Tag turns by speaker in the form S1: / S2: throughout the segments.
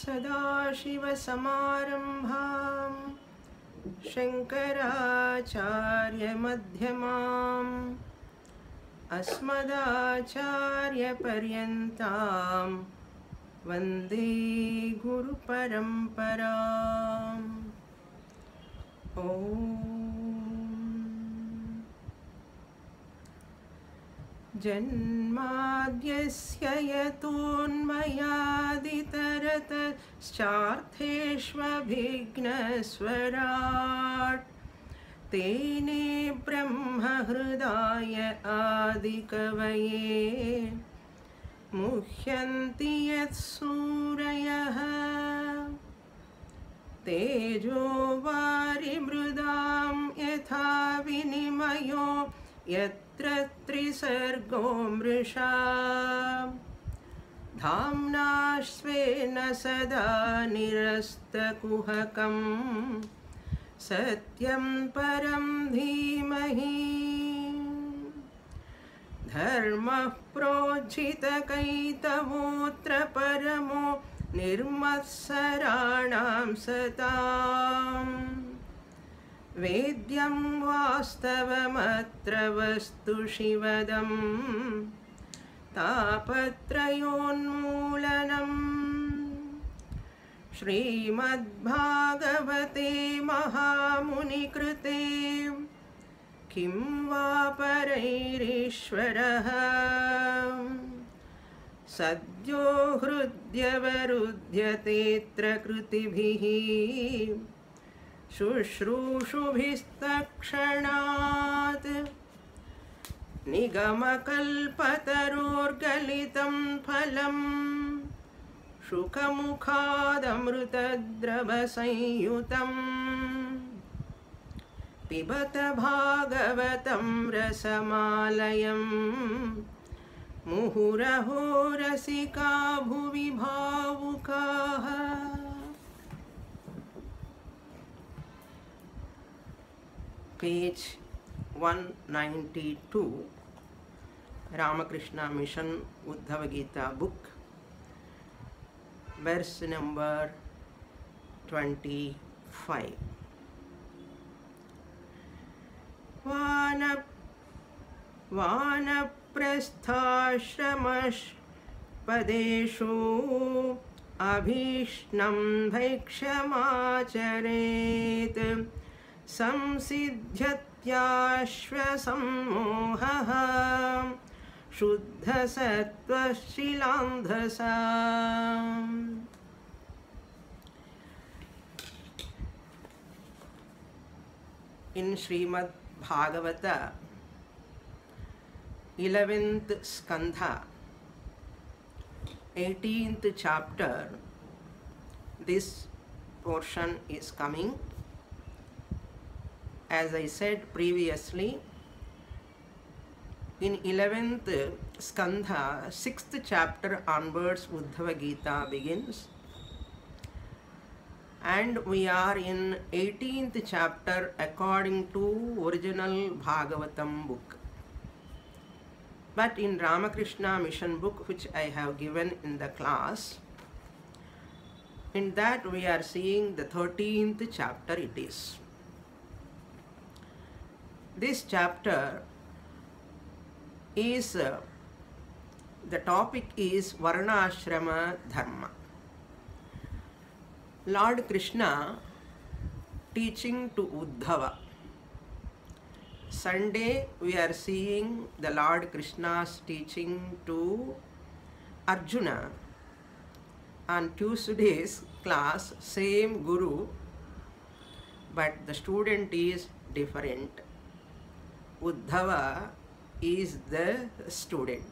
S1: सदाशिवसमारम्भां शङ्कराचार्यमध्यमाम् अस्मदाचार्यपर्यन्तां वन्दे गुरुपरम्पराम्। ॐ जन्माद्यस्य यतोऽन्वयादितरतश्चार्थेष्वभिघ्नस्वराट् तेने ब्रह्महृदाय आदिकवये मुह्यन्ति यत्सूरयः तेजो वारिमृदां यथा विनिमयो यत्र त्रिसर्गो मृषा धाम्ना स्वेन सदा निरस्तकुहकं सत्यं परं धीमहि धर्मः प्रोज्झितकैतवोऽत्र परमो निर्मत्सराणां सताम् वेद्यं वास्तवमत्र वस्तु शिवदं तापत्रयोन्मूलनम् श्रीमद्भागवते महामुनिकृते किं वा परैरीश्वरः सद्यो हृद्यवरुध्यतेऽत्र कृतिभिः शुश्रूषुभिस्तक्षणात् निगमकल्पतरोर्गलितं फलं शुकमुखादमृतद्रवसंयुतं पिबत भागवतं रसमालयं मुहुरहो रसिका भुवि भावुकाः। Page 192, Ramakrishna Mission Uddhava Gita book, verse number 25. वानप्रस्थाश्रमपदेषु अभीष्णं भैक्षमाचरेत् संसिद्ध्यत्याश्वसम्मोहः शुद्धसत्त्वशिलान्धसा। In Srimad Bhagavata 11th Skandha 18th chapter, this portion is coming. As I said previously, in 11th Skandha, 6th chapter onwards, Uddhava Gita begins, and we are in 18th chapter according to original Bhagavatam book. But in Ramakrishna Mission book, which I have given in the class, in that we are seeing the 13th chapter it is. This chapter is, the topic is Varnashrama Dharma. Lord Krishna teaching to Uddhava. Sunday we are seeing the Lord Krishna's teaching to Arjuna. On Tuesday's class, same Guru, but the student is different. Uddhava is the student.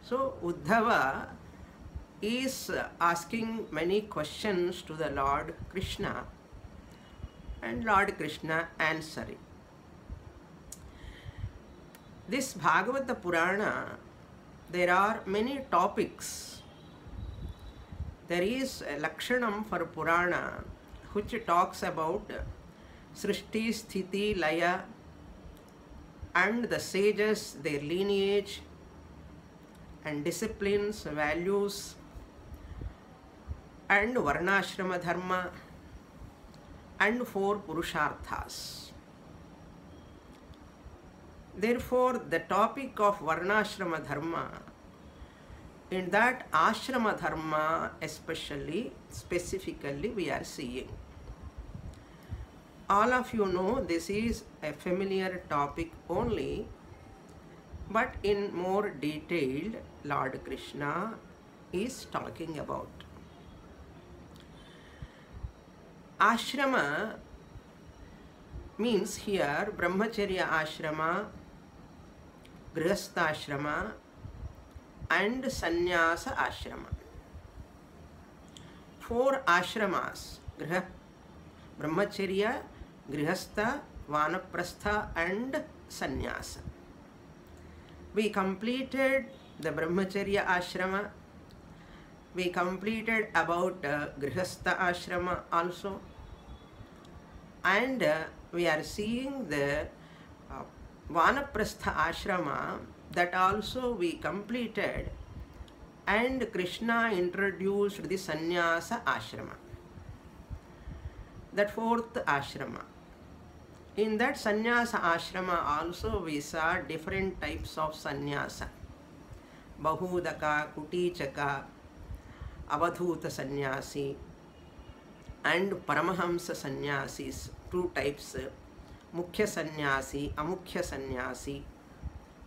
S1: So Uddhava is asking many questions to the Lord Krishna, and Lord Krishna answering. This Bhagavata Purana, there are many topics. There is a Lakshanam for Purana, which talks about Srishti, Sthiti, Laya, and the sages, their lineage and disciplines, values, and Varnashrama Dharma and 4 Purusharthas. Therefore, the topic of Varnashrama Dharma, in that Ashrama Dharma especially, specifically we are seeing. All of you know this is a familiar topic only, but in more detailed Lord Krishna is talking about. Ashrama means here Brahmacharya Ashrama, Grihastha Ashrama and Sannyasa Ashrama. 4 ashramas, Brahmacharya, Grihastha, Vanaprastha and Sannyasa. We completed the Brahmacharya Ashrama. We completed about Grihastha Ashrama also. And we are seeing the Vanaprastha Ashrama, that also we completed, and Krishna introduced the Sannyasa Ashrama, that 4th Ashrama. In that Sannyasa Ashrama also we saw different types of Sannyasa. Bahudaka, Kutichaka, Avadhuta Sannyasi and Paramahamsa Sannyasis, 2 types, Mukhya Sannyasi, Amukhya Sannyasi.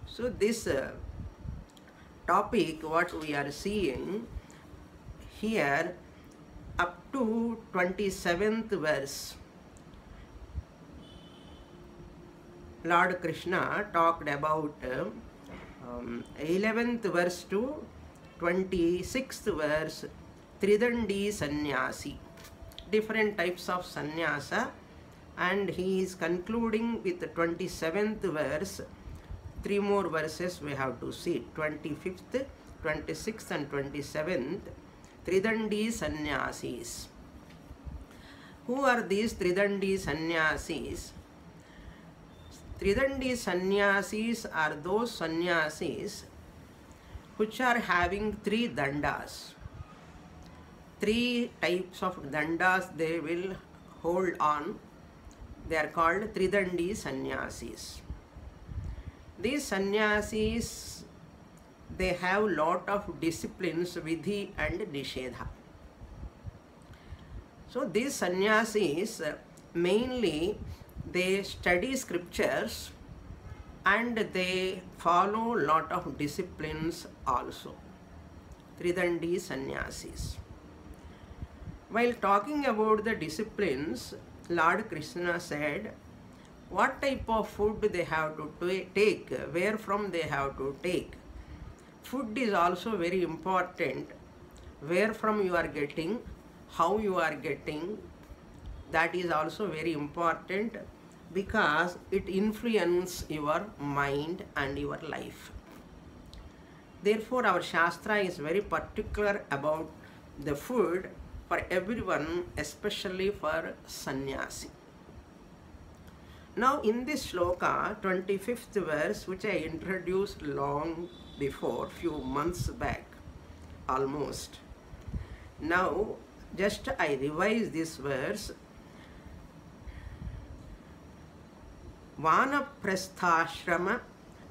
S1: So this topic what we are seeing here up to 27th verse, Lord Krishna talked about 11th verse to 26th verse, Tridandi Sannyasi, different types of sannyasa, and he is concluding with the 27th verse. 3 more verses we have to see, 25th, 26th and 27th, Tridandi Sannyasis. Who are these Tridandi Sannyasis? Tridandi Sannyasis are those sannyasis which are having 3 dandas. 3 types of dandas they will hold on. They are called Tridandi Sannyasis. These sannyasis, they have lot of disciplines, vidhi and nishedha. So these sannyasis mainly they study scriptures and they follow lot of disciplines also. Tridandi Sannyasis. While talking about the disciplines, Lord Krishna said what type of food they have to take, where from they have to take. Food is also very important. Where from you are getting, how you are getting, that is also very important because it influences your mind and your life. Therefore, our Shastra is very particular about the food for everyone, especially for sannyasi. Now, in this shloka, 25th verse, which I introduced long before, few months back, almost. Now, just I revise this verse. Vanaprastha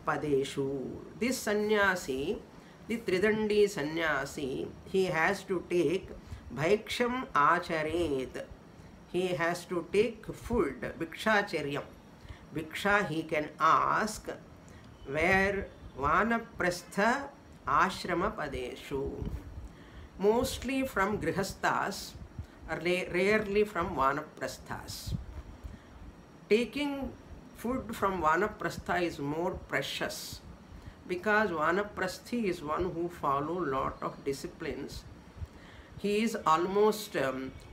S1: padeshu. This sannyasi, the Tridandi sannyasi, he has to take bhaiksham acharet. He has to take food, bhikshacharyam. Bhiksha he can ask where Vanaprastha ashrama padeshu. Mostly from grihasthas, rarely from Vanaprasthas. Taking food from Vanaprastha is more precious because Vanaprasthi is one who follow lot of disciplines. He is almost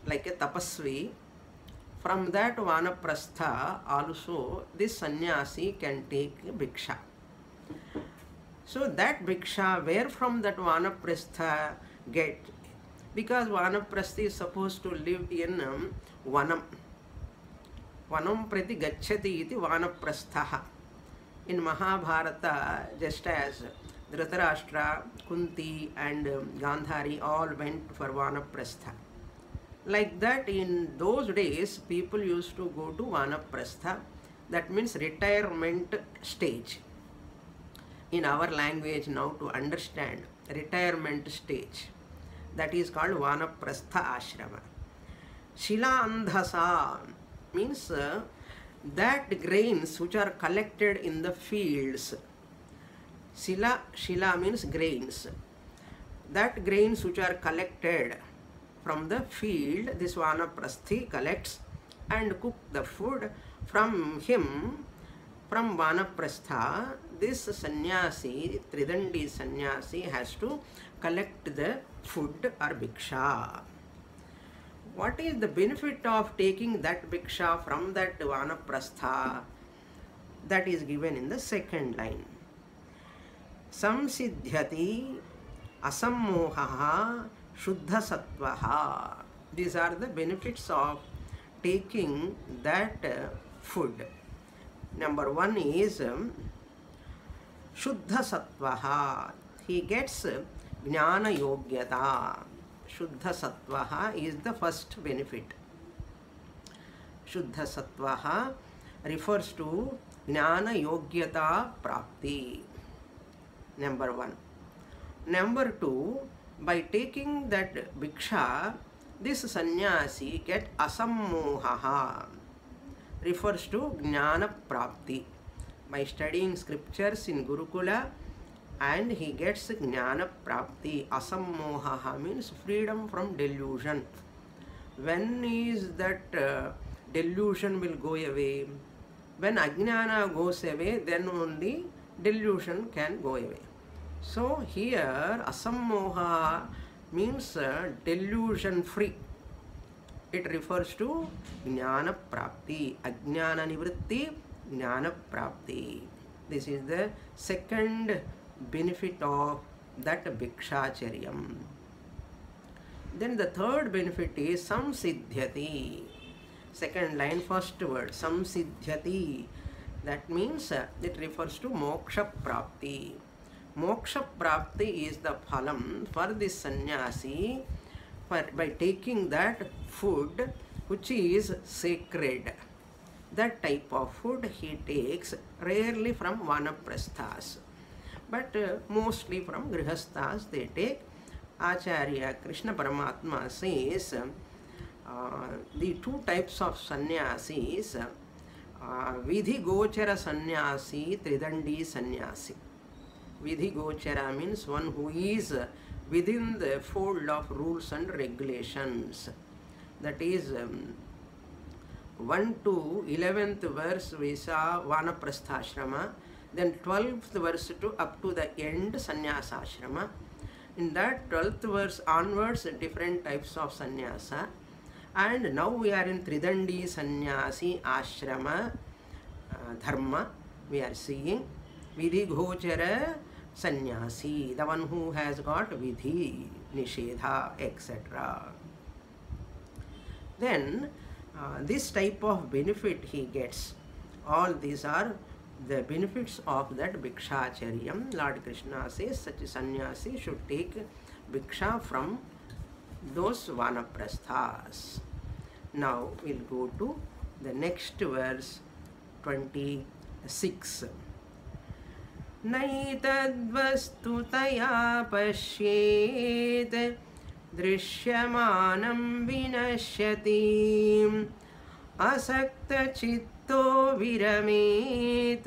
S1: like a tapasvi. From that Vanaprastha also this sannyasi can take bhiksha. So that bhiksha, where from that Vanaprastha get? Because Vanaprasthi is supposed to live in vanam. Vanam prati gacchati iti Vanaprastha. In Mahabharata, just as Dhritarashtra, Kunti and Gandhari all went for Vanaprastha. Like that, in those days, people used to go to Vanaprastha, that means retirement stage. In our language now, to understand retirement stage, that is called Vanaprastha Ashrama. Shilandhasa means that grains which are collected in the fields. Shila means grains. That grains which are collected from the field, this Vanaprasthi collects and cook the food. From him, from Vanaprastha, this sannyasi, Tridandi sannyasi, has to collect the food or bhiksha. What is the benefit of taking that bhiksha from that Vanaprastha? That is given in the second line. Samsiddhyati asammohaha shuddha sattvaha. These are the benefits of taking that food. Number one is shuddha sattvaha. He gets jnana yogyata. Shuddha sattvaha is the first benefit. Shuddha sattvaha refers to jnana yogyata prapti. Number one. Number two, by taking that bhiksha, this sannyasi get asammohaha, refers to jnana prapti. By studying scriptures in Gurukula, and he gets jnana prapti. Asammohaha means freedom from delusion. When is that delusion will go away? When ajnana goes away, then only delusion can go away. So here asammoha means delusion free. It refers to jnana prapti. Ajnana nivritti, jnana prapti. This is the second benefit of that bhikshacharyam. Then the third benefit is samsiddhyati. Second line, first word, samsiddhyati. That means it refers to moksha prapti. Moksha prapti is the phalam for this sannyasi by taking that food which is sacred. That type of food he takes rarely from Vanaprasthas, but mostly from Grihasthas they take. Acharya Krishna Paramatma says the two types of sannyasis, Vidhi Gochara sannyasi, Tridandi sannyasi. Vidhi Gochara means one who is within the fold of rules and regulations. That is 1 to 11th verse we saw Vanaprastha-ashrama, then 12th verse to up to the end Sannyasa-ashrama. In that 12th verse onwards different types of sannyasa, and now we are in Tridandi sannyasi ashrama dharma. We are seeing Vidhi Gochara sannyasi, the one who has got Vidhi, Nishedha, etc. Then this type of benefit he gets. All these are the benefits of that bhikshacharyam. Lord Krishna says such a sannyasi should take bhiksha from those vanaprasthas. Now we'll go to the next verse 26. Naitadvastutaya pashyet drisyamanam vinashyati asakta chitto viramet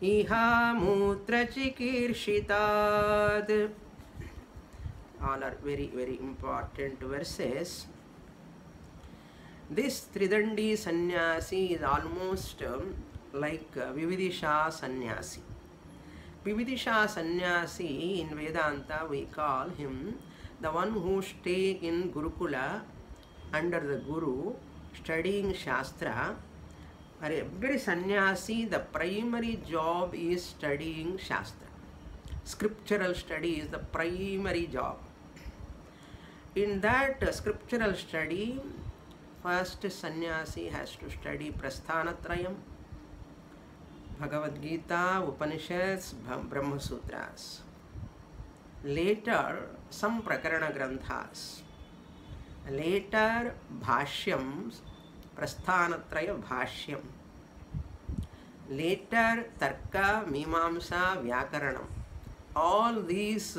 S1: iha mutra chikirshitad. All are very, very important verses. This Tridandi sannyasi is almost like Vividisha sannyasi. Vividisha sannyasi in Vedanta we call him the one who stay in Gurukula under the Guru studying Shastra. Every sannyasi, the primary job is studying Shastra. Scriptural study is the primary job. In that scriptural study, first sannyasi has to study Prasthanatrayam, Bhagavad Gita, Upanishads, Brahma Sutras. Later, some Prakarana Granthas. Later Bhashyam, Prasthanatraya Bhashyam. Later Tarka, Mimamsa, Vyakaranam. All these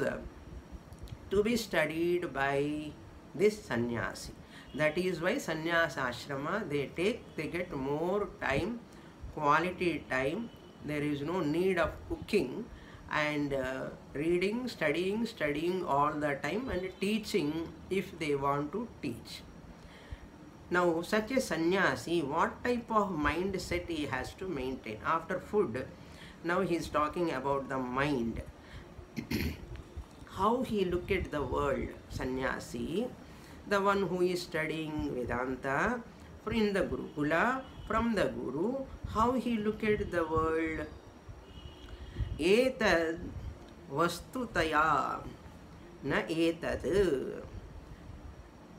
S1: to be studied by this sannyasi. That is why sannyasa ashrama they get more time, quality time. There is no need of cooking and reading, studying all the time, and teaching if they want to teach. Now such a sannyasi, what type of mindset he has to maintain? After food, now he is talking about the mind. How he look at the world, sannyasi, the one who is studying Vedanta in the Gurukula, from the Guru, how he look at the world. Etad vastutaya na etad.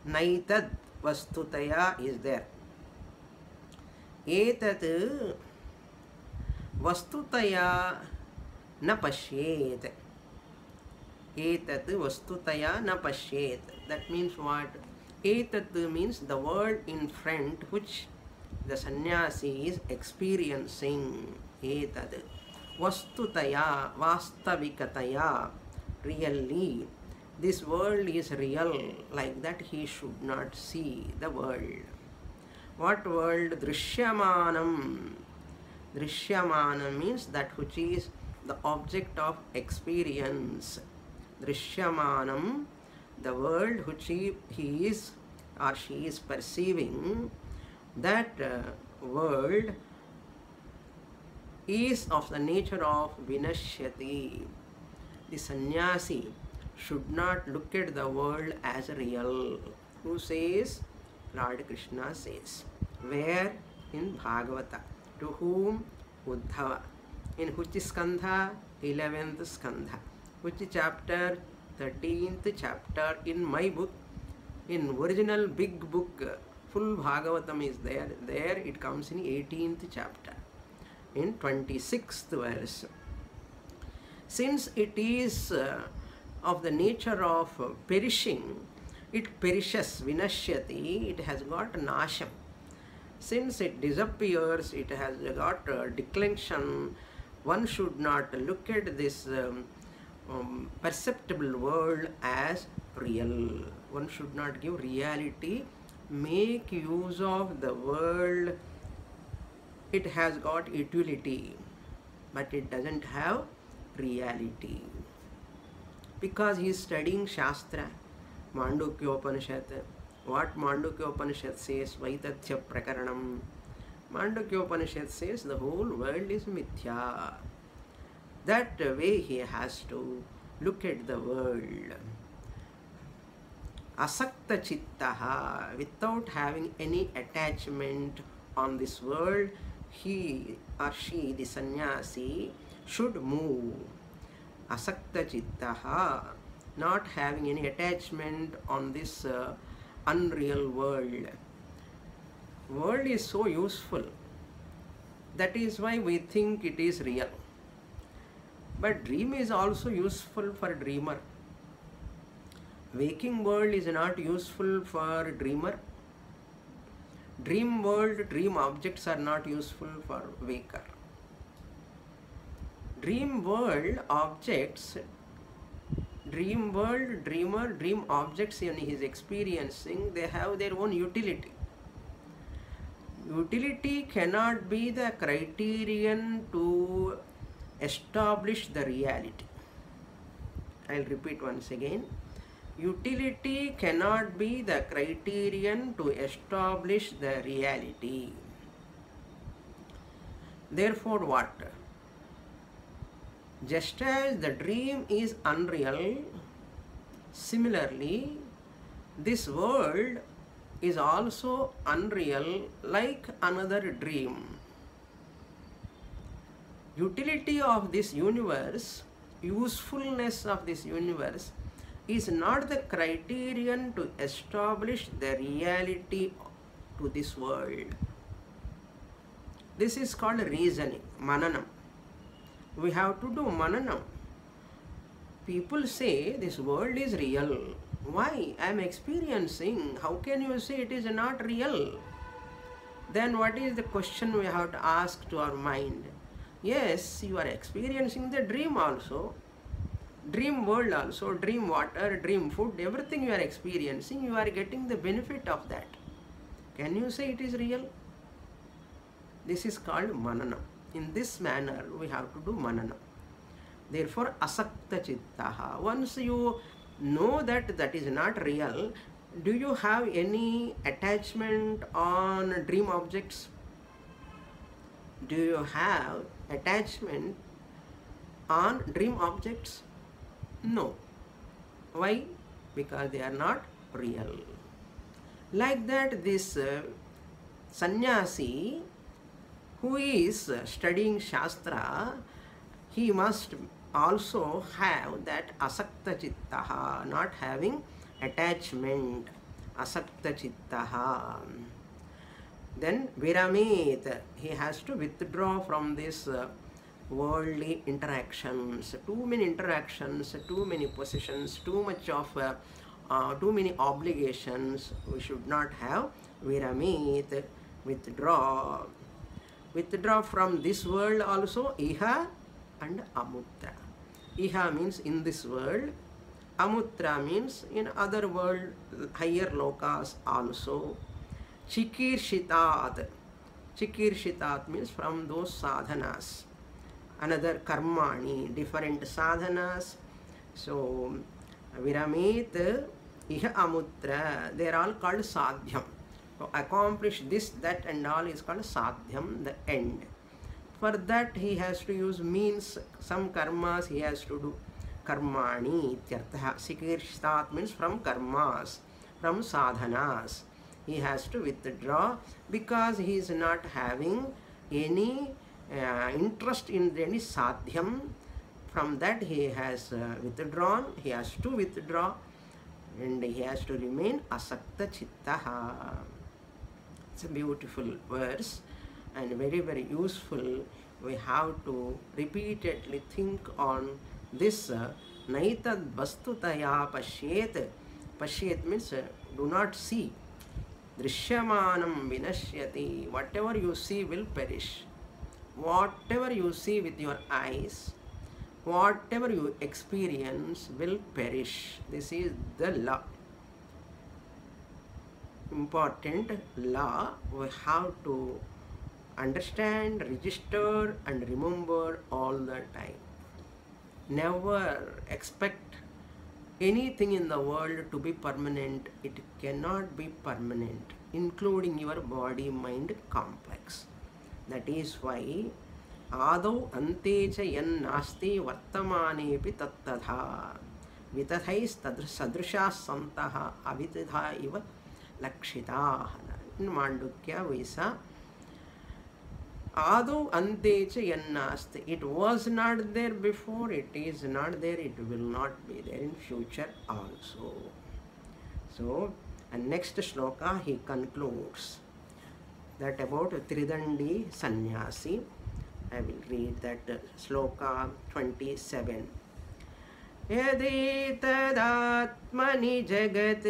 S1: Naitad vastutaya is there. Etad vastutaya na pashyet. Etat vastutaya na pashyet. That means what? Etat means the world in front which the sannyasi is experiencing. Etat vastutaya, vastavikataya, really. This world is real, like that he should not see the world. What world? Drishyamanam. Drishyamanam means that which is the object of experience. Drishyamanam, the world which he is or she is perceiving, that world is of the nature of vinashyati. The sannyasi should not look at the world as real. Who says? Lord Krishna says. Where? In Bhagavata. To whom? Uddhava. In which skandha? 11th skandha. Which chapter? 13th chapter. In my book, in original big book, full Bhagavatam is there. There it comes in 18th chapter, in 26th verse. Since it is of the nature of perishing, it perishes, vinashyati, it has got nasham. Since it disappears, it has got declension. One should not look at this perceptible world as real. One should not give reality. Make use of the world. It has got utility, but it doesn't have reality. Because he is studying Shastra, Mandukya Upanishad. What Mandukya Upanishad says? Vaitathya Prakaranam. Mandukya Upanishad says the whole world is mithya. That way he has to look at the world. Asakta chittaha, without having any attachment on this world, he or she, the sannyasi, should move. Asakta chittaha, not having any attachment on this unreal world. World is so useful. That is why we think it is real. But dream is also useful for a dreamer. Waking world is not useful for a dreamer. Dream world, dream objects are not useful for waker. Dream world objects, dream world, dreamer, dream objects in his experiencing, they have their own utility. Utility cannot be the criterion to establish the reality. I'll repeat once again. Utility cannot be the criterion to establish the reality. Therefore, what? Just as the dream is unreal, similarly, this world is also unreal like another dream. Utility of this universe, usefulness of this universe is not the criterion to establish the reality to this world. This is called reasoning, mananam. We have to do mananam. People say this world is real. Why? I am experiencing. How can you say it is not real? Then what is the question we have to ask to our mind? Yes, you are experiencing the dream also. Dream world also, dream water, dream food, everything you are experiencing, you are getting the benefit of that. Can you say it is real? This is called manana. In this manner, we have to do manana. Therefore, asakta chittaha. Once you know that that is not real, do you have any attachment on dream objects? Do you have attachment on dream objects? No. Why? Because they are not real. Like that, this sannyasi who is studying Shastra, he must also have that asakta chittaha, not having attachment, asakta chittaha. Then viramet, he has to withdraw from this worldly interactions, too many interactions, too many possessions, too many obligations. We should not have. Viramet, withdraw. Withdraw from this world also, iha and amutra. Iha means in this world, amutra means in other world, higher lokas also. Chikirshitaat. Chikirshitaat means from those sadhanas. Another karmani, different sadhanas. So, viramet, iha amutra, they are all called sadhyam. To accomplish this, that and all is called sadhyam, the end. For that he has to use means, some karmas he has to do. Karmani, ityartha. Chikirshitaat means from karmas, from sadhanas. He has to withdraw because he is not having any interest in any sadhyam. From that he has withdrawn, he has to withdraw, and he has to remain asakta chittaha. It's a beautiful verse and very, very useful. We have to repeatedly think on this. Naitad vastutaya pashyet. Pashyet means do not see. Drishyamanam vinashyati. Whatever you see will perish. Whatever you see with your eyes, whatever you experience will perish. This is the law. Important law. We have to understand, register and remember all the time. Never expect anything in the world to be permanent. It cannot be permanent, including your body-mind complex. That is why Adau ante cha yan nasti vartamanepi tattadha vitathais sadrishas santaha avitadha iva lakshitaha. In Mandukya we saw Adau ante cha yan nasti. It was not there before, it is not there, it will not be there in future also. So, and next shloka he concludes that about Tridandi Sannyasi. I will read that shloka 27. Yadi tadatmani jagat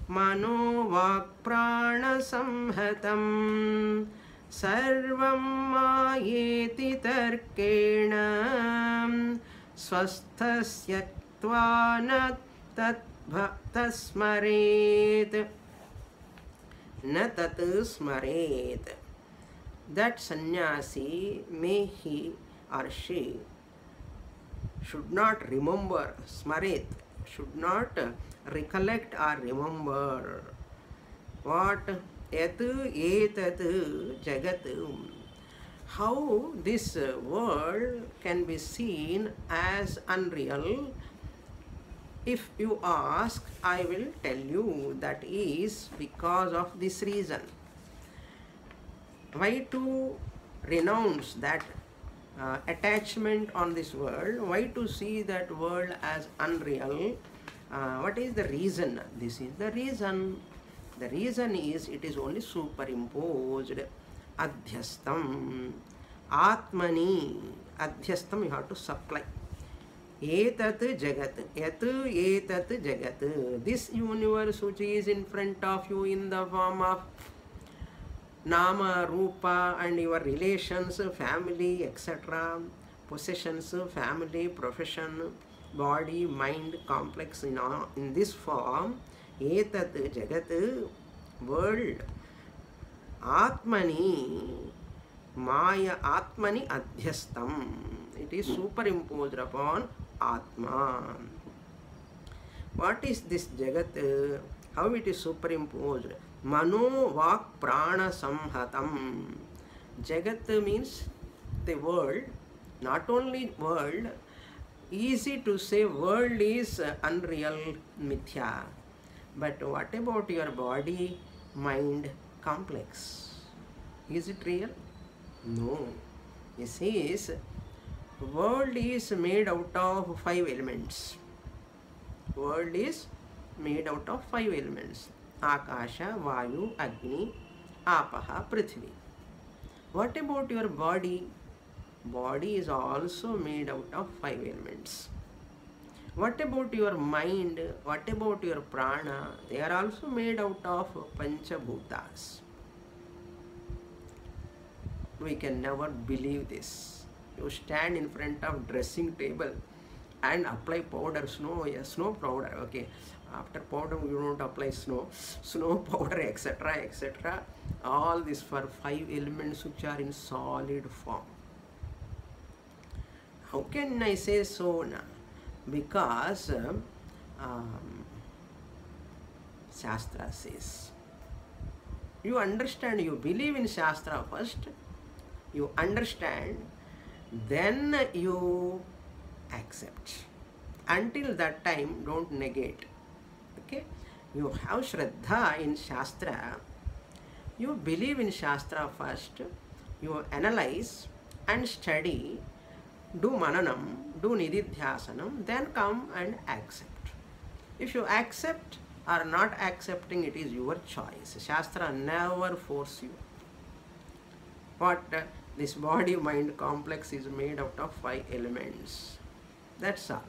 S1: mano vak prana samhatam sarvam mayeti tarkena swasthasya tvana tasmaret na tat smaret. That sannyasi, may he or she should not remember, smaret, should not recollect or remember what yat etat jagat, how this world can be seen as unreal. If you ask, I will tell you that is because of this reason. Why to renounce that attachment on this world? Why to see that world as unreal? What is the reason? This is the reason. The reason is it is only superimposed. Adhyastam. Atmani. Adhyastam you have to supply. Etat Jagat. Yat etat Jagat. This universe which is in front of you in the form of Nama, Rupa, and your relations, family, etc., possessions, family, profession, body, mind, complex in this form, Etat Jagat, world, Atmani, Maya, Atmani Adhyastam. It is superimposed upon Atma. What is this Jagat? How it is superimposed? Mano Vak Prana Samhatam. Jagat means the world, not only world. Easy to say world is unreal, mithya. But what about your body, mind, complex? Is it real? No. This is, world is made out of 5 elements. World is made out of 5 elements. Akasha, Vayu, Agni, Apaha, Prithvi. What about your body? Body is also made out of 5 elements. What about your mind? What about your prana? They are also made out of Panchabhutas. We can never believe this. You stand in front of dressing table and apply powder, snow, yes, snow powder, okay. After powder you don't apply snow powder, etc., etc. All this for 5 elements which are in solid form. How can I say so now? Because Shastra says. You understand, you believe in Shastra first, you understand, then you accept. Until that time, don't negate. Okay? You have Shraddha in Shastra, you believe in Shastra first, you analyze and study, do mananam, do nididhyasanam, then come and accept. If you accept or not accepting, it is your choice. Shastra never force you. What this body mind complex is made out of 5 elements. That's all.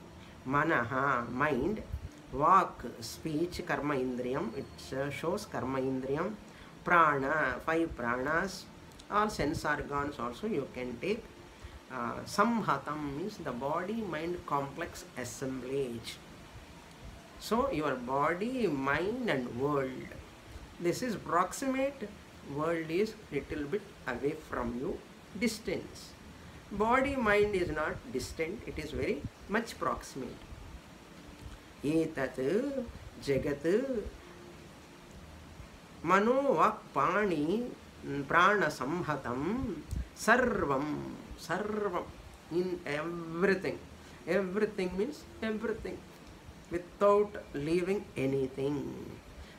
S1: Manaha, mind. Vak, speech, karma indriyam. It shows karma indriyam. Prana, 5 pranas. All sense organs also you can take. Samhatam means the body mind complex assemblage. So your body, mind and world. This is proximate. World is little bit away from you. Distance. Body, mind is not distant. It is very much proximate. Etat Jagat Mano Vak Pani Prana Samhatam Sarvam. Sarvam. In everything. Everything means everything. Without leaving anything.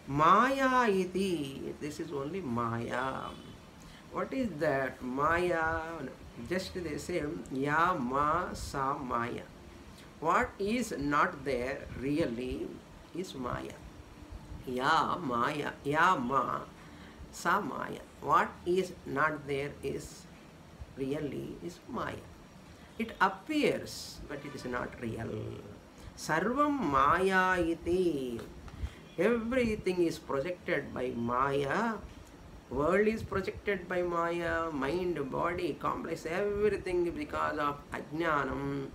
S1: Maya iti. This is only Maya. What is that? Maya. Just they say Ya Ma Sa Maya. What is not there really is Maya. Ya Maya. Ya Ma Sa Maya. What is not there is really is Maya. It appears, but it is not real. Sarvam Maya iti. Everything is projected by Maya. World is projected by Maya. Mind, body, complex, everything because of Ajnanam.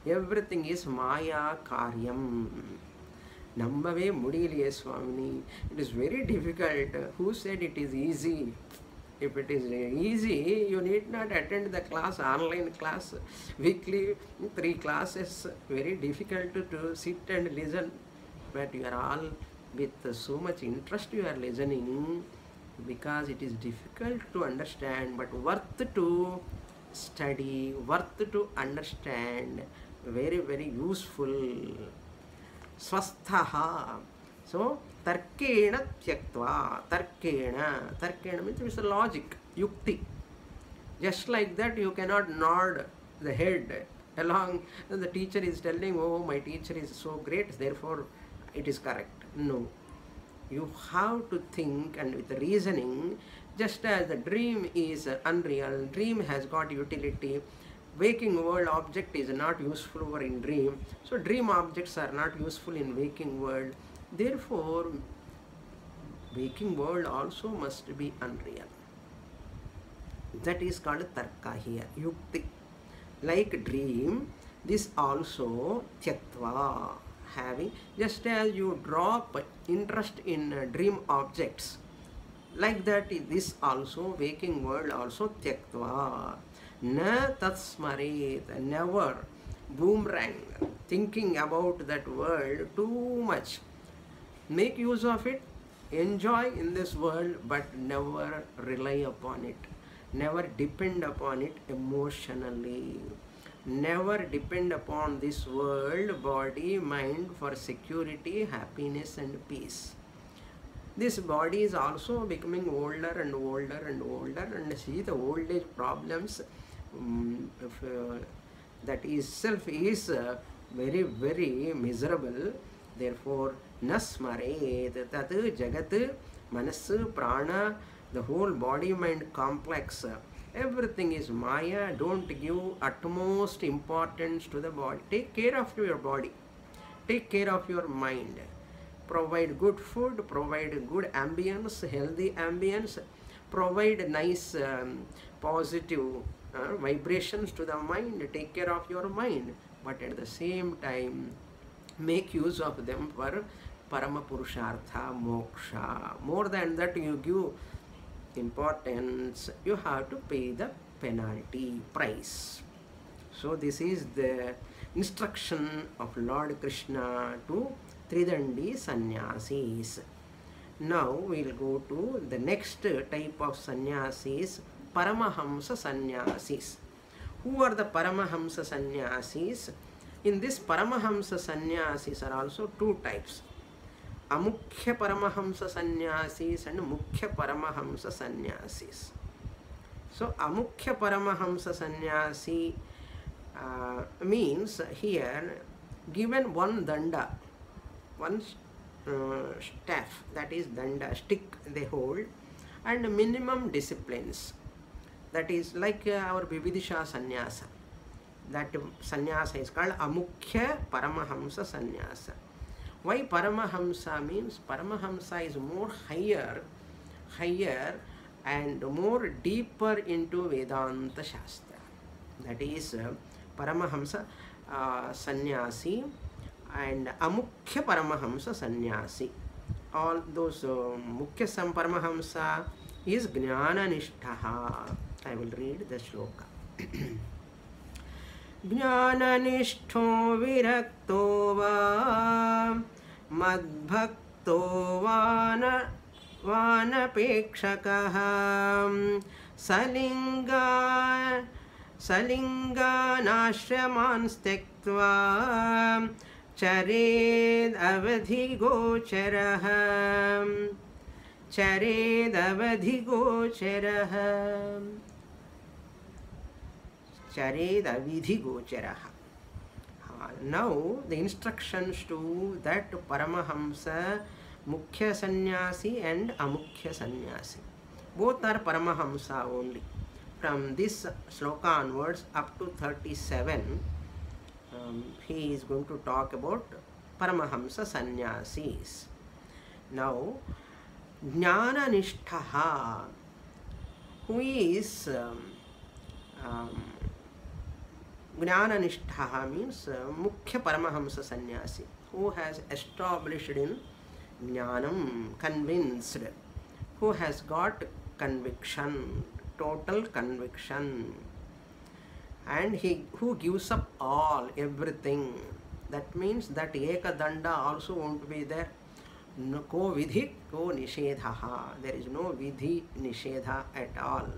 S1: Everything is Maya Karyam. Nambave Mudiliye Swamini. It is very difficult. Who said it is easy? If it is easy, you need not attend the class, online class, weekly 3 classes. Very difficult to sit and listen. But you are all with so much interest you are listening, because it is difficult to understand, but worth to study, worth to understand, very, very useful. Swasthaha. So, Tarkena Tyaktva. Tarkena means it's a logic, yukti. Just like that, you cannot nod the head along. The teacher is telling, oh, my teacher is so great, therefore it is correct. No. You have to think, and with reasoning, just as the dream is unreal, dream has got utility, Waking world object is not useful for in dream, so dream objects are not useful in waking world. Therefore, waking world also must be unreal. That is called tarka here, yukti. Like dream, this also tyaktva, having, just as you drop interest in dream objects, like that this also waking world also tyaktva, na tatsmaret, never boomerang, thinking about that world too much. Make use of it, enjoy in this world, but never rely upon it, never depend upon it emotionally. Never depend upon this world, body, mind for security, happiness and peace. This body is also becoming older and older and older, and see the old age problems. That itself is very, very miserable. Therefore, nasmaret, tat jagat, manas, prana, the whole body mind complex. Everything is Maya. Don't give utmost importance to the body. Take care of your body. Take care of your mind. Provide good food, provide good ambience, healthy ambience, provide nice positive vibrations to the mind. Take care of your mind. But at the same time, make use of them for Parama Purushartha, Moksha. More than that, you give importance, you have to pay the penalty price. So this is the instruction of Lord Krishna to Tridandi sannyasis. Now we will go to the next type of sannyasis, Paramahamsa sannyasis. Who are the Paramahamsa sannyasis? In this Paramahamsa sannyasis are also two types, Amukhya Paramahamsa sannyasis and Mukhya Paramahamsa sannyasis. So Amukhya Paramahamsa sannyasi means here given one danda, one staff, that is danda, stick they hold, and minimum disciplines. That is like our Vividisha sannyasa. That sannyasa is called Amukhya Paramahamsa sannyasa. Why Paramahamsa means Paramahamsa is more higher and more deeper into Vedanta Shastra. That is Paramahamsa sannyasi and Amukhya Paramahamsa sannyasi. All those Mukhya Paramahamsa is Jnana Nishthaha. I will read the shloka. ज्ञाननिष्ठो विरक्तो वा मद्भक्तो वानपेक्षकः सलिङ्गानाश्रमान् त्यक्त्वा चरेदवधिगोचरः Charedavidhigocharaha. Now the instructions to that Paramahamsa, Mukhya Sannyasi and Amukhya Sannyasi. Both are Paramahamsa only. From this sloka onwards up to 37, he is going to talk about Paramahamsa Sannyasis. Now, Jnana Nishthaha, who is Jnana Nishthaha means Mukhya Paramahamsa Sannyasi, who has established in Jnanam, convinced, who has got conviction, total conviction, and who gives up all, everything. That means that Eka Danda also won't be there. No, ko vidhi, ko nishedha. There is no vidhi nishedha at all.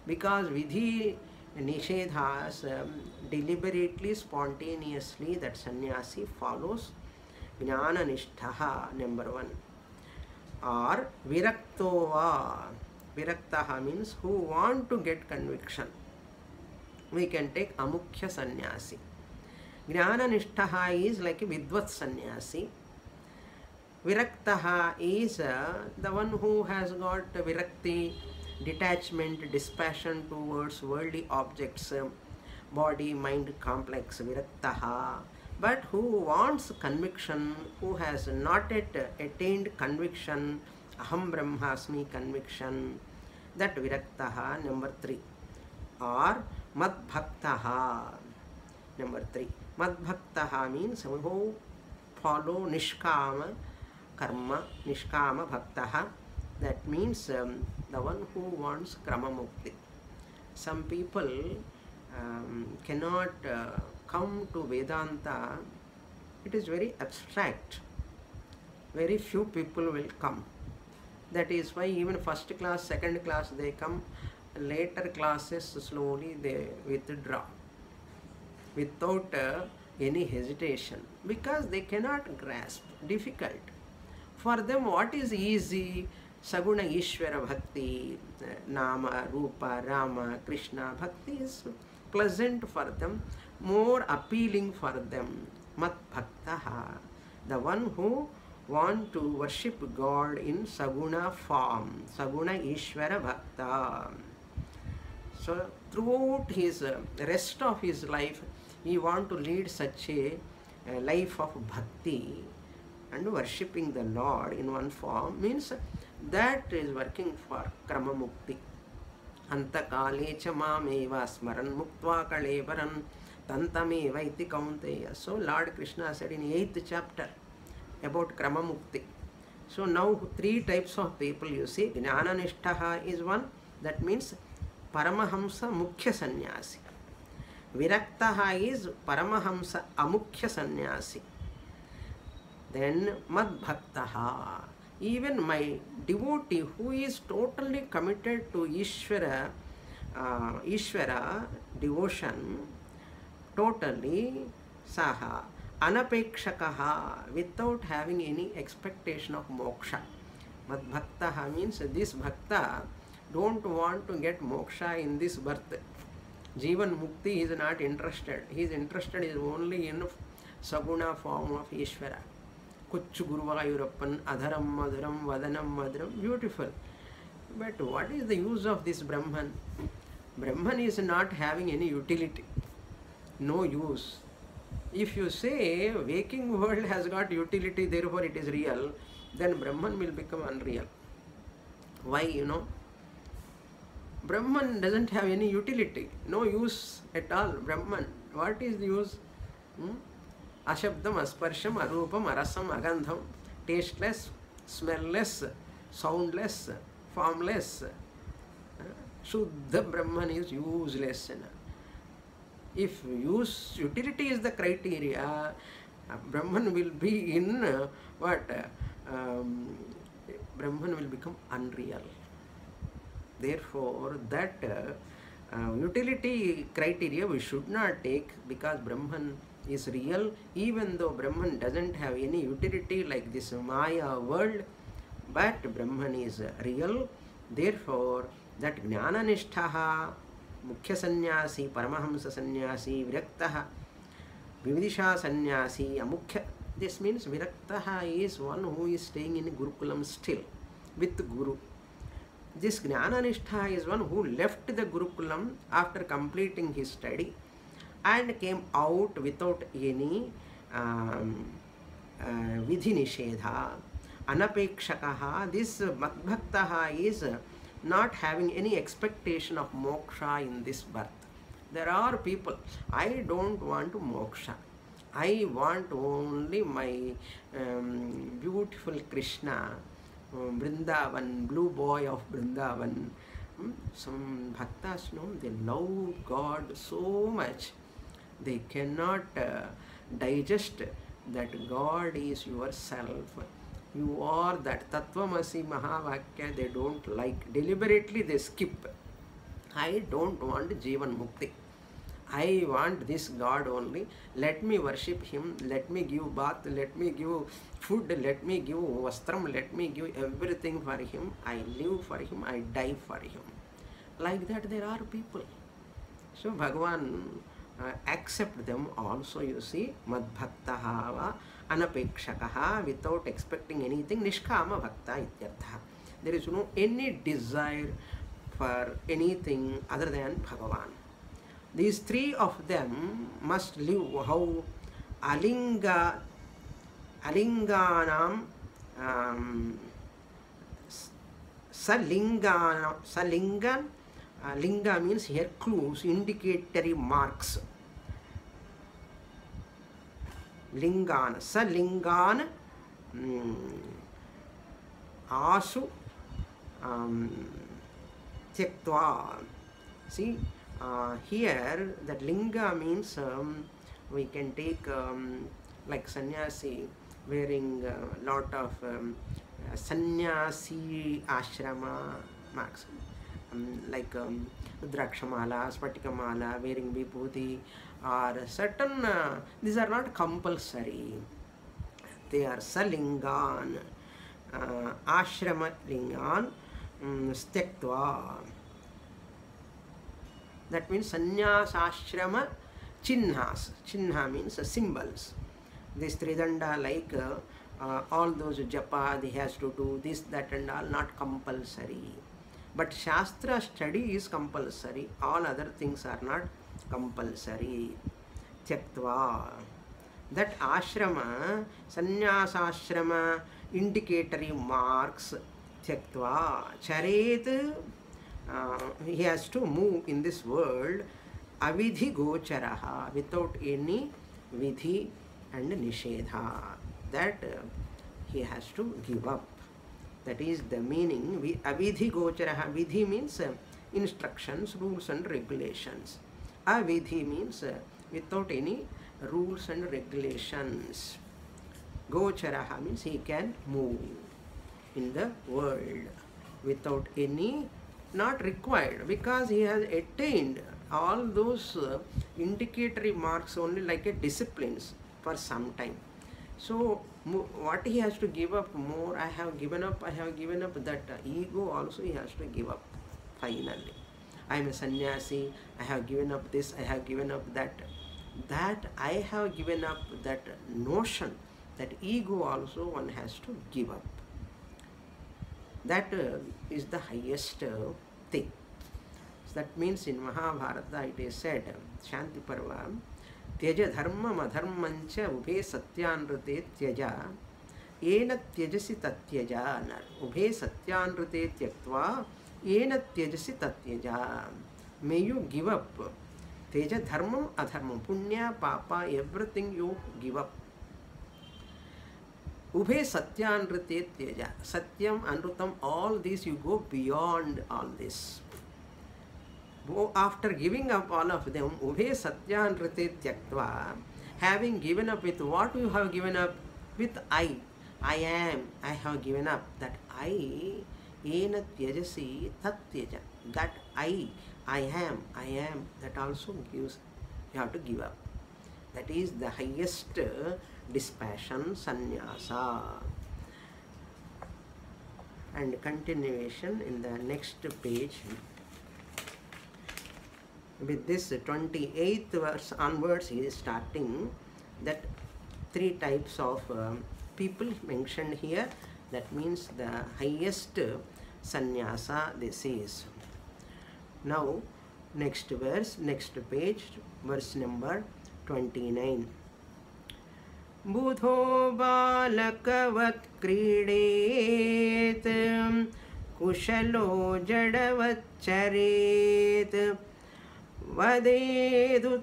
S1: Because vidhi nishedhas deliberately, spontaneously, that sannyasi follows Jnana Nishthaha, number one. Or Viraktova. Viraktaha means who want to get conviction. We can take Amukhya Sannyasi. Jnana Nishthaha is like a Vidvat Sannyasi. Viraktaha is the one who has got Virakti, detachment, dispassion towards worldly objects, body mind complex viraktaha, but who wants conviction, who has not yet attained conviction, aham brahmasmi conviction, that viraktaha. Number 3. Or madbhaktaha. Number 3. Madbhaktaha means who follow nishkama karma, nishkama bhaktaha. That means the one who wants krama mukti. Some people cannot come to Vedanta. It is very abstract. Very few people will come. That is why even first class, second class they come. Later classes slowly they withdraw without any hesitation, because they cannot grasp. Difficult. For them what is easy? Saguna Ishvara Bhakti, Nama, Rupa, Rama, Krishna Bhakti is pleasant for them, more appealing for them. Mat Bhaktaha, the one who want to worship God in Saguna form, Saguna Ishvara Bhakta. So throughout his rest of his life, he want to lead such a life of bhakti and worshipping the Lord in one form, means that is working for krama mukti. Antakale cha mameva smaran muktva kalevaran tantameva iti kaunteya. So Lord Krishna said in 8th chapter about krama mukti. So now 3 types of people you see. Jnana nishtaha is one, that means Paramahamsa Mukhya Sannyasi. Viraktaha is Paramahamsa Amukhya Sannyasi. Then Madbhaktaha, even my devotee who is totally committed to Ishvara, Ishvara devotion, totally Saha, Anapekshakaha, without having any expectation of moksha. Madbhaktaha means this bhakta don't want to get moksha in this birth. Jivan Mukti is not interested. He is interested is only in Saguna form of Ishvara. Kuchu Guruvayurappan, Adharam Madhuram, Vadanam Madhuram, beautiful. But what is the use of this Brahman? Brahman is not having any utility. No use. If you say waking world has got utility, therefore it is real, then Brahman will become unreal. Why, you know? Brahman doesn't have any utility, no use at all. Brahman, what is the use? Ashabdam, asparsham, arupam, arasam, agandham, tasteless, smellless, soundless, formless. Shuddha Brahman is useless. If utility is the criteria, Brahman will be in what? Brahman will become unreal. Therefore, that utility criteria we should not take, because Brahman is real, even though Brahman doesn't have any utility like this Maya world, but Brahman is real. Therefore, that Jnana Nishthaha, Mukhya Sannyasi, Paramahamsa Sannyasi, Viraktaha, Vividisha Sannyasi, Amukhya. This means Viraktaha is one who is staying in Gurukulam still with Guru. This Jnana-nishtha is one who left the Gurukulam after completing his study and came out without any vidhi nishedha. Anapekshakaha, this Madbhaktaha is not having any expectation of moksha in this birth. There are people, I don't want to moksha. I want only my beautiful Krishna, Vrindavan, blue boy of Vrindavan. Some bhaktas, no, they love God so much, they cannot digest that God is yourself. You are that Tattvamasi Mahavakya, they don't like. Deliberately they skip. I don't want Jivan Mukti. I want this God only. Let me worship Him. Let me give bath. Let me give food. Let me give vastram. Let me give everything for Him. I live for Him. I die for Him. Like that there are people. So Bhagavan accept them also, you see. Madbhaktaha va anapekshakaha, without expecting anything. Nishkama bhakta ityartha. There is no any desire for anything other than Bhagavan. These three of them must live how alinganam salingan. Linga means here clues, indicatory marks. Lingan, salingan asu tyaktva. See, here that linga means we can take like sannyasi wearing a lot of sannyasi ashrama marks, like Drakshamala, Spatikamala, wearing vibhuti, or certain, these are not compulsory. They are salingan, ashrama lingan, styaktva. That means sannyas ashrama chinhas. Chinha means symbols. This tridanda, like all those japa, he has to do this, that and all, not compulsory. But Shastra study is compulsory. All other things are not compulsory. Tyaktva. That ashrama, sannyas ashrama, indicatory marks, tyaktva. Charet, he has to move in this world, avidhi gocharaha, without any vidhi and nishedha. That he has to give up. That is the meaning. Avidhi gocharaha. Vidhi means instructions, rules and regulations. Avidhi means without any rules and regulations. Gocharaha means he can move in the world without any, not required, because he has attained all those indicatory marks only like a disciplines for some time. So what he has to give up more? I have given up that ego also he has to give up finally. I am a sannyasi, I have given up this, I have given up that. That I have given up, that notion, that ego also one has to give up. That is the highest thing. So that means in Mahabharata it is said, Shanti Parva, Tyaja dharma madharmancha ubhe satyanrute tyaja yena tyajasi tatyaja. Ubhe satyanrute tyaktva yena tyajasi tatyaja. May you give up Teja dharma adharma, punya, papa, everything you give up. Ubhe satyanrute tyaja. Satyam, anrutam, all this you go beyond all this. After giving up all of them, ubhe satyanrute tyaktva, having given up with what you have given up? With I am, I have given up. That I, ena tyajasi tatyaja. That I am, that also gives, you have to give up. That is the highest dispassion, sannyasa. And continuation in the next page. With this 28th verse onwards, he is starting that three types of people mentioned here. That means the highest sannyasa this is. Now, next verse, next page, verse number 29. Budho balakavat kridet, kushalo jadavat charet, vadedut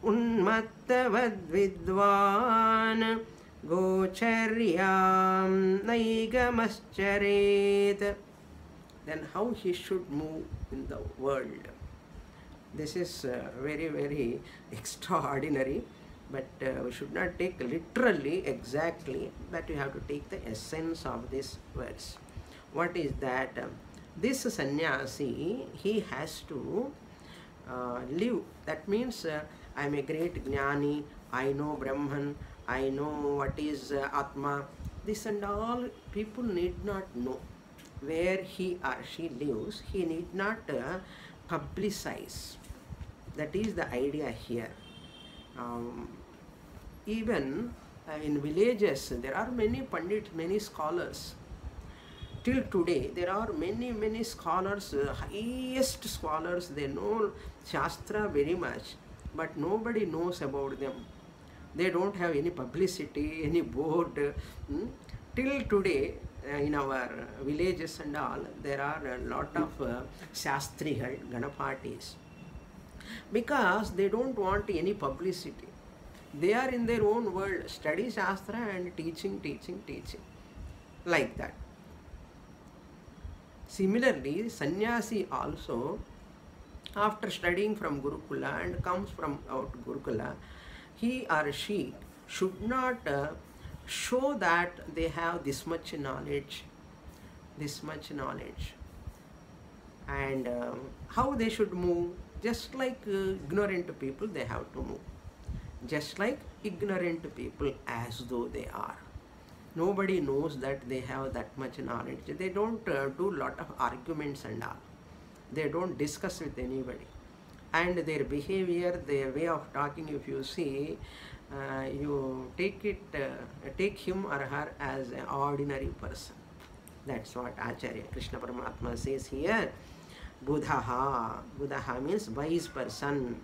S1: unmattavad vidvan, gocharyam naigamascharет. Then how he should move in the world. This is very, very extraordinary, but we should not take literally exactly, but we have to take the essence of this verse. What is that? This sannyasi, he has to live. That means I am a great jnani, I know Brahman, I know what is Atma. This and all people need not know. Where he or she lives, he need not publicize. That is the idea here. Even in villages, there are many pandits, many scholars. till today there are many scholars, highest scholars, they know Shastra very much, but nobody knows about them. They don't have any publicity, any board. Till today, in our villages and all, there are a lot of Shastrigal, Ganapatis, because they don't want any publicity. They are in their own world, study Shastra and teaching, like that. Similarly, sannyasi also, after studying from Gurukula and comes from out Gurukula, he or she should not show that they have this much knowledge, and how they should move. Just like ignorant people, they have to move. Just like ignorant people, as though they are. Nobody knows that they have that much knowledge. They don't do lot of arguments and all. They don't discuss with anybody. And their behavior, their way of talking, if you see, you take him or her as an ordinary person. That's what Acharya Krishna Paramatma says here. Buddhaha. Buddhaha means wise person.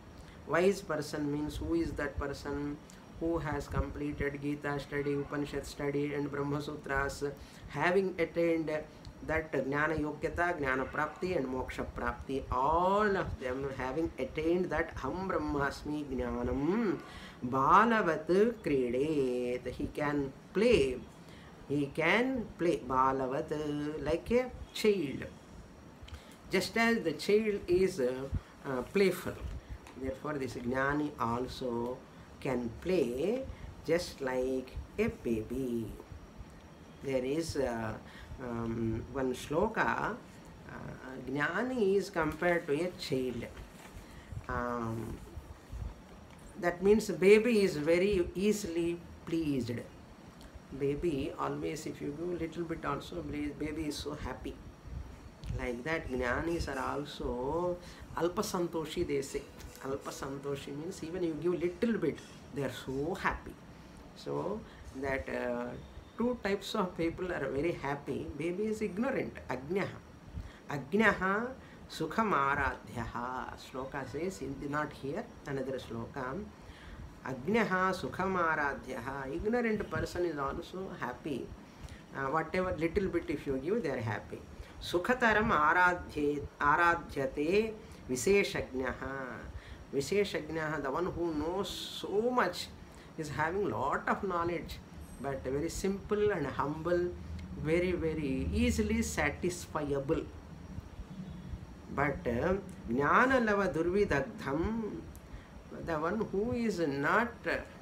S1: Wise person means who is that person? Who has completed Gita study, Upanishad study and Brahma Sutras, having attained that Jnana Yogyata, Jnana Prapti and Moksha Prapti, all of them having attained that Aham Brahmasmi Jnanam, Balavat Kridet. He can play Balavat, like a child. Just as the child is playful, therefore this Jnani also can play just like a baby. There is one shloka, Jnani is compared to a child. That means baby is very easily pleased. Baby always, if you do little bit also, baby is so happy. Like that, Jnanis are also Alpasantoshi, they say. Alpasantoshi means even you give little bit, they are so happy. So that two types of people are very happy. Baby is ignorant, Ajnaha. Ajnaha Sukham Aradhyaha. Shloka says, not here, another shloka. Ajnaha Sukham Aradhyaha. Ignorant person is also happy. Whatever little bit if you give, they are happy. Sukhataram Aradhyate Visheshajnaha. Visheshajnaha, the one who knows so much, is having lot of knowledge, but very simple and humble, very easily satisfiable. But Jnana Lava Durvidagdham, the one who is not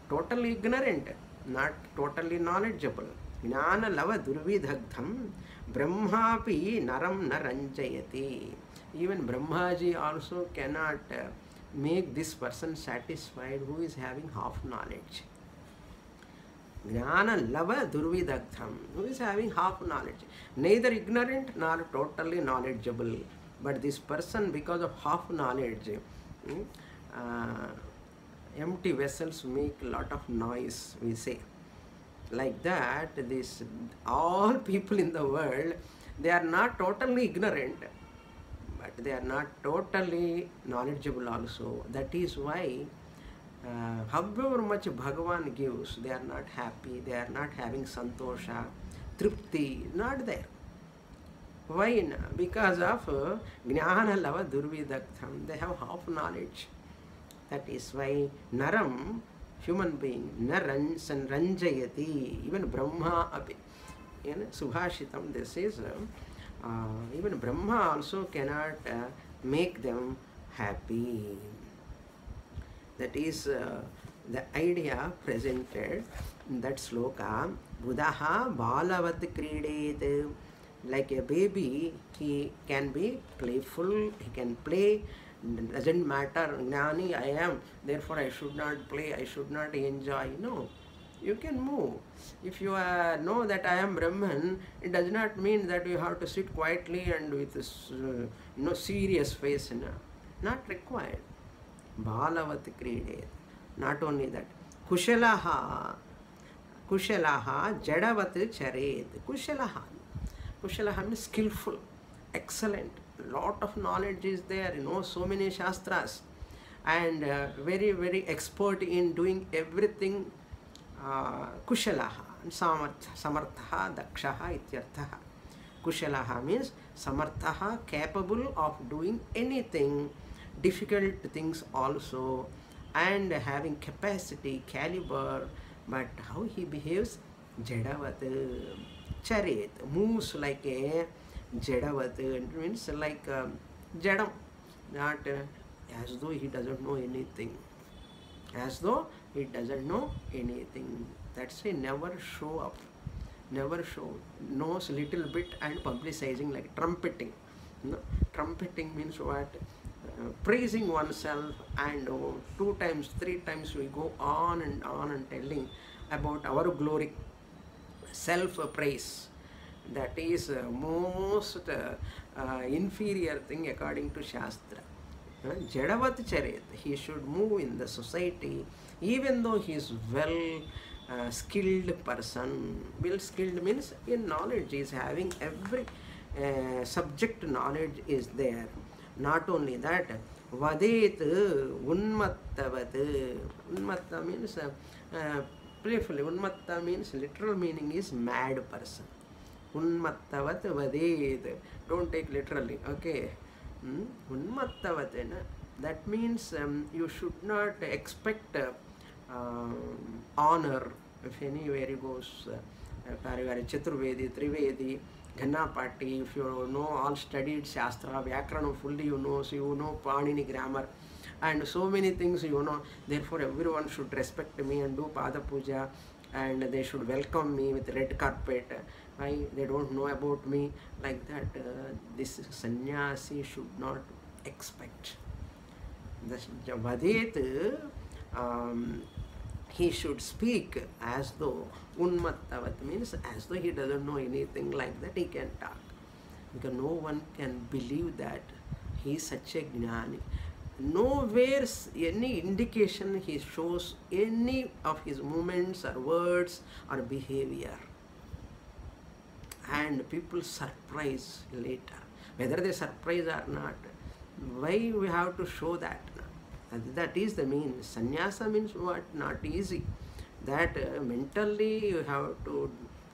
S1: totally ignorant, not totally knowledgeable. Jnana Lava Durvidagdham, Brahmapi Naram Naranjayati. Even Brahmaji also cannot make this person satisfied who is having half knowledge. Jnana Lava Durvidagdham, who is having half knowledge, neither ignorant nor totally knowledgeable. But this person, because of half knowledge, empty vessels make a lot of noise, we say. Like that, this all people in the world, they are not totally ignorant, but they are not totally knowledgeable also. That is why however much Bhagavan gives, they are not happy, they are not having santosha, tripti, not there. Why? Because of Jnana Lava Durvidagdham, they have half knowledge. That is why Naram, human being, Ranjayati, even Brahma api. In Subhashitam, this is even Brahma also cannot make them happy. That is the idea presented in that sloka. Buddhaha Balavat Kridet. Like a baby, he can be playful, he can play, doesn't matter, Jnani I am, therefore I should not play, I should not enjoy. No, you can move. If you know that I am Brahman, it does not mean that you have to sit quietly and with this serious face. No, not required. Balavat Kridet. Not only that, Kushalaha Jadavat Charet. Kushalaha. Kushalaha means skillful, excellent. Lot of knowledge is there, so many shastras, and very, very expert in doing everything. Kushalaha, samartha, dakshaha ityarthaha. Kushalaha means samarthaha, capable of doing anything, difficult things also, and having capacity, caliber. But how he behaves? Jadavat, charet, moves like a jadavat, means like jadam, not as though he doesn't know anything. As though he doesn't know anything. That's why never show up. Never show. Knows little bit and publicizing, like trumpeting. Trumpeting means what? Praising oneself, and 2 times, 3 times we go on and telling about our glory. Self-praise. That is most inferior thing according to Shastra. Jadavat charet, he should move in the society, even though he is skilled person. Well skilled means in knowledge, he is having every subject knowledge is there. Not only that, vadet unmattavat. Unmatta means playfully. Unmatta means literal meaning is mad person. Unmattavat vadet. Don't take literally, okay? Unmattavatena, that means you should not expect honor. If anywhere you goes, Chaturvedi, Trivedi, Ghanapati, if you know all studied Shastra, Vyakaranam fully you know, so you know Panini grammar, and so many things you know, therefore everyone should respect me and do Pada Puja, and they should welcome me with red carpet. Why they don't know about me, like that? This sannyasi should not expect. The vadet, he should speak as though unmattavat means as though he doesn't know anything, like that he can talk, because no one can believe that he is such a jnani. Nowhere any indication he shows any of his movements or words or behavior, and people surprise later, whether they surprise or not. Why we have to show that? That is the mean. Sannyasa means what? Not easy. That mentally you have to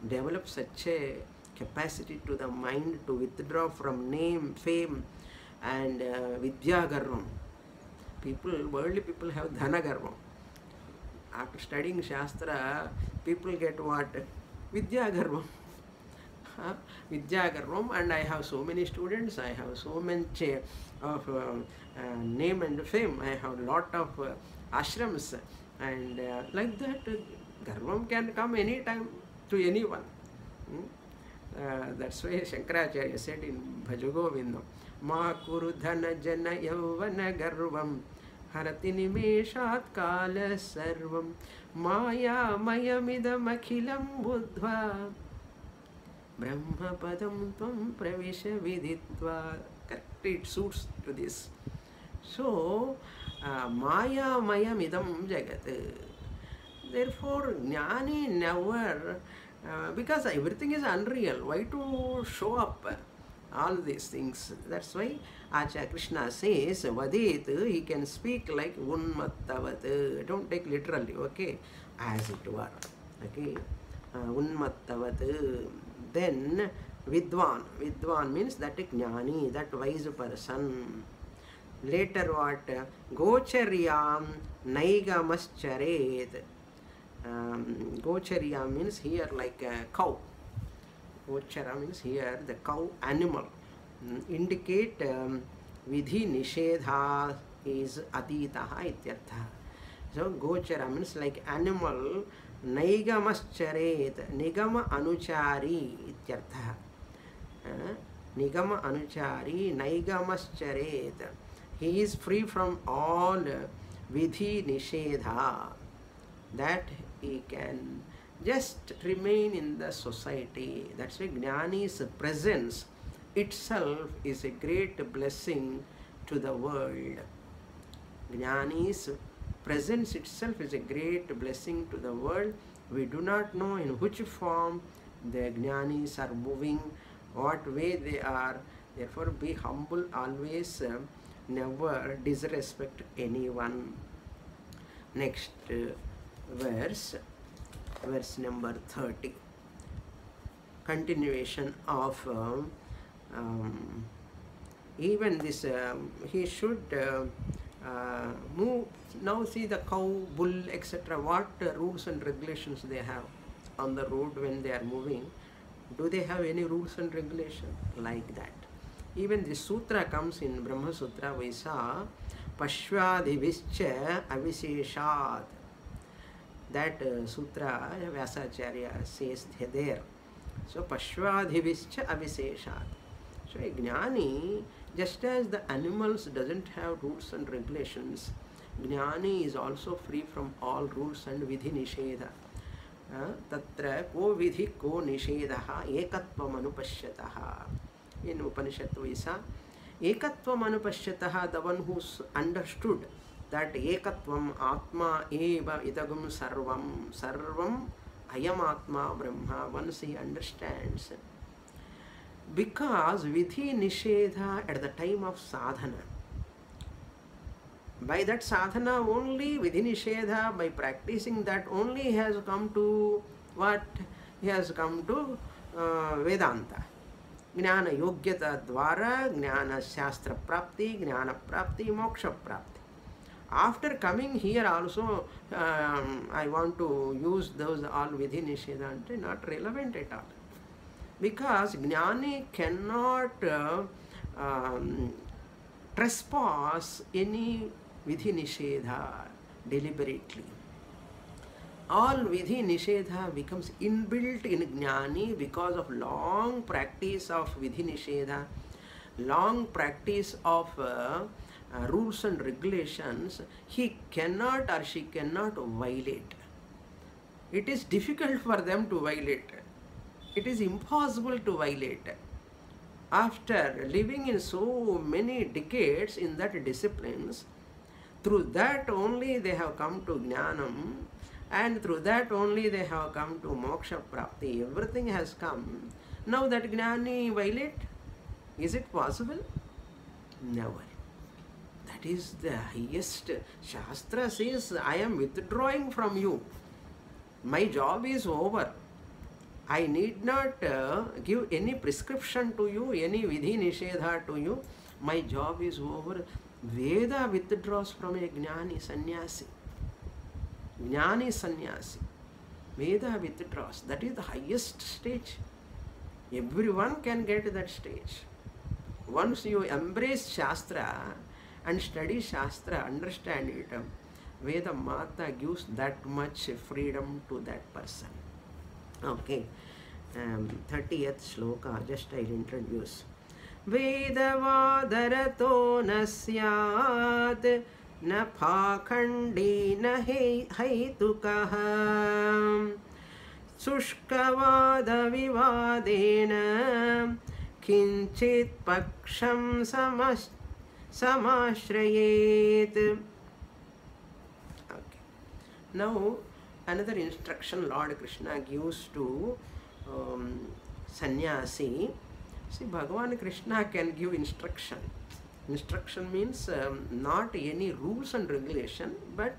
S1: develop such a capacity to the mind to withdraw from name, fame, and vidyagarvam. Worldly people have dhanagarvam. After studying Shastra, people get what? Vidyagarvam. Vidyagarvam, and I have so many students, I have so much of name and fame, I have lot of ashrams, and like that, Garvam can come anytime to anyone. That's why Shankaracharya said in Bhajagovindam, Ma kuru dhana jana yavana garvam harati nimeshat kala sarvam maya mayamidam akhilam buddhva Brahma padam tvam pravisha viditva. Correctly, it suits to this. So, maya mayam idam jagat. Therefore, jnani never, because everything is unreal, why to show up all these things? That's why Acharya Krishna says, vadet, he can speak like unmattavat. Don't take literally, okay? As it were, okay? Unmattavat. Then Vidwan. Vidwan means that jnani, that wise person. Later what? Gocharyam naigamascharet. Gocharyam means here like a cow. Gochara means here the cow animal. Indicate vidhi nishedha is aditaha ityartha. So Gochara means like animal. Naigamascharet, Nigama Anuchari ityartha. Nigama Anuchari, Naigamascharet. He is free from all vidhi nishedha. That he can just remain in the society. That's why Jnani's presence itself is a great blessing to the world. Jnani's presence itself is a great blessing to the world. We do not know in which form the Jnanis are moving, what way they are. Therefore, be humble always, never disrespect anyone. Next verse, verse number 30. Continuation of even this, he should move. Now see the cow, bull, etc. What rules and regulations they have on the road when they are moving. Do they have any rules and regulations? Like that. Even this sutra comes in Brahma Sutra, we saw Pashvadhivischa Aviseshat. That sutra Vyasacharya says there. So Pashvadhivischa Aviseshat. So a Jnani, just as the animals doesn't have rules and regulations, Jnani is also free from all rules and vidhi nishedha. Tatra ko vidhi ko nishedha ekatvam anupashyataha. In Upanishad we saw ekatvam anupashyataha, the one who's understood that ekatvam atma eva idagam sarvam, sarvam ayam atma brahma. Once he understands, because vidhi nishedha at the time of sadhana, by that sadhana only, vidhi nishedha, by practicing that only, he has come to what? He has come to Vedanta. Jnana yogyata dvara, jnana shastra prapti, jnana prapti, moksha prapti. After coming here also, I want to use those all vidhi nishedha, not relevant at all. Because Jnani cannot trespass any vidhi nishedha deliberately. All vidhi nishedha becomes inbuilt in Jnani because of long practice of vidhi nishedha, long practice of rules and regulations. He cannot or she cannot violate. It is difficult for them to violate. It is impossible to violate. After living in so many decades in that disciplines, through that only they have come to Jnanam, and through that only they have come to Moksha Prapti. Everything has come. Now that Jnani violate, is it possible? Never. That is the highest. Shastra says, I am withdrawing from you. My job is over. I need not give any prescription to you, any vidhi nishedha to you. My job is over. Veda withdraws from a Jnani sannyasi. Jnani sannyasi. Veda withdraws. That is the highest stage. Everyone can get that stage. Once you embrace Shastra and study Shastra, understand it, Veda Mata gives that much freedom to that person. Okay, 30th shloka, just I'll introduce. Vedavadarato na syat na pakhandi na haitukaha sushkavada vivadena kinchit paksham samashrayet. Okay. Now, another instruction Lord Krishna gives to sannyasi. See, Bhagavan Krishna can give instruction. Instruction means not any rules and regulation, but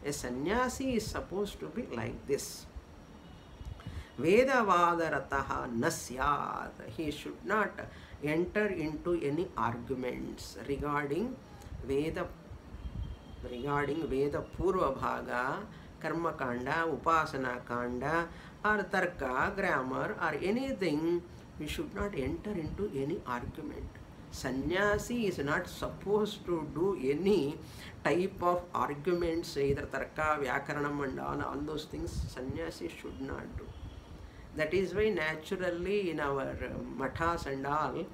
S1: a sannyasi is supposed to be like this. Vedavadarataha nasyat. He should not enter into any arguments regarding Veda Purva Bhaga, Karma Kanda, Upasana Kanda, or Tarka, grammar, or anything. We should not enter into any argument. Sannyasi is not supposed to do any type of arguments, either Tarka, Vyakaranam and all those things. Sannyasi should not do. That is why naturally in our mathas and all,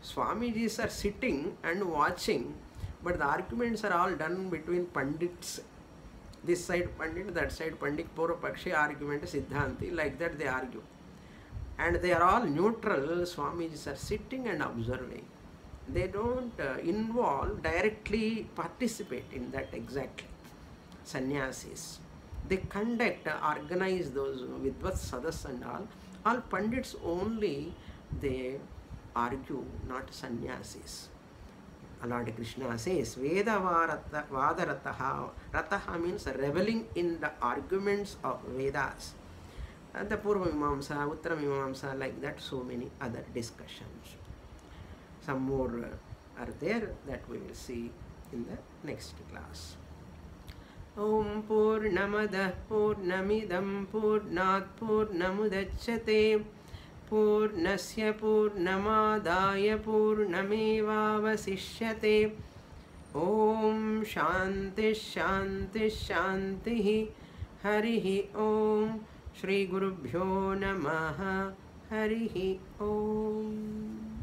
S1: Swamijis are sitting and watching, but the arguments are all done between Pandits. This side Pandit, that side Pandit, Purva Pakshi argument, Siddhanti, like that they argue. And they are all neutral. Swamijis are sitting and observing. They don't involve, directly participate in that exactly. Sannyasis. They conduct, organize those Vidvat Sadas and all. All Pandits only they argue, not sannyasis. Lord Krishna says, Veda Vadarataha. Rataha means reveling in the arguments of Vedas. And the Purva Mimamsa, Uttara Mimamsa, like that, so many other discussions. Some more are there that we will see in the next class. Om Purnamadah Purnamidam Purnat Purnamudachyate Purnasya Purnamadaya Purnamevavasishyate. Om Shanti Shanti Shanti. Harihi Om. Shri Gurubhyo Namaha. Harihi Om.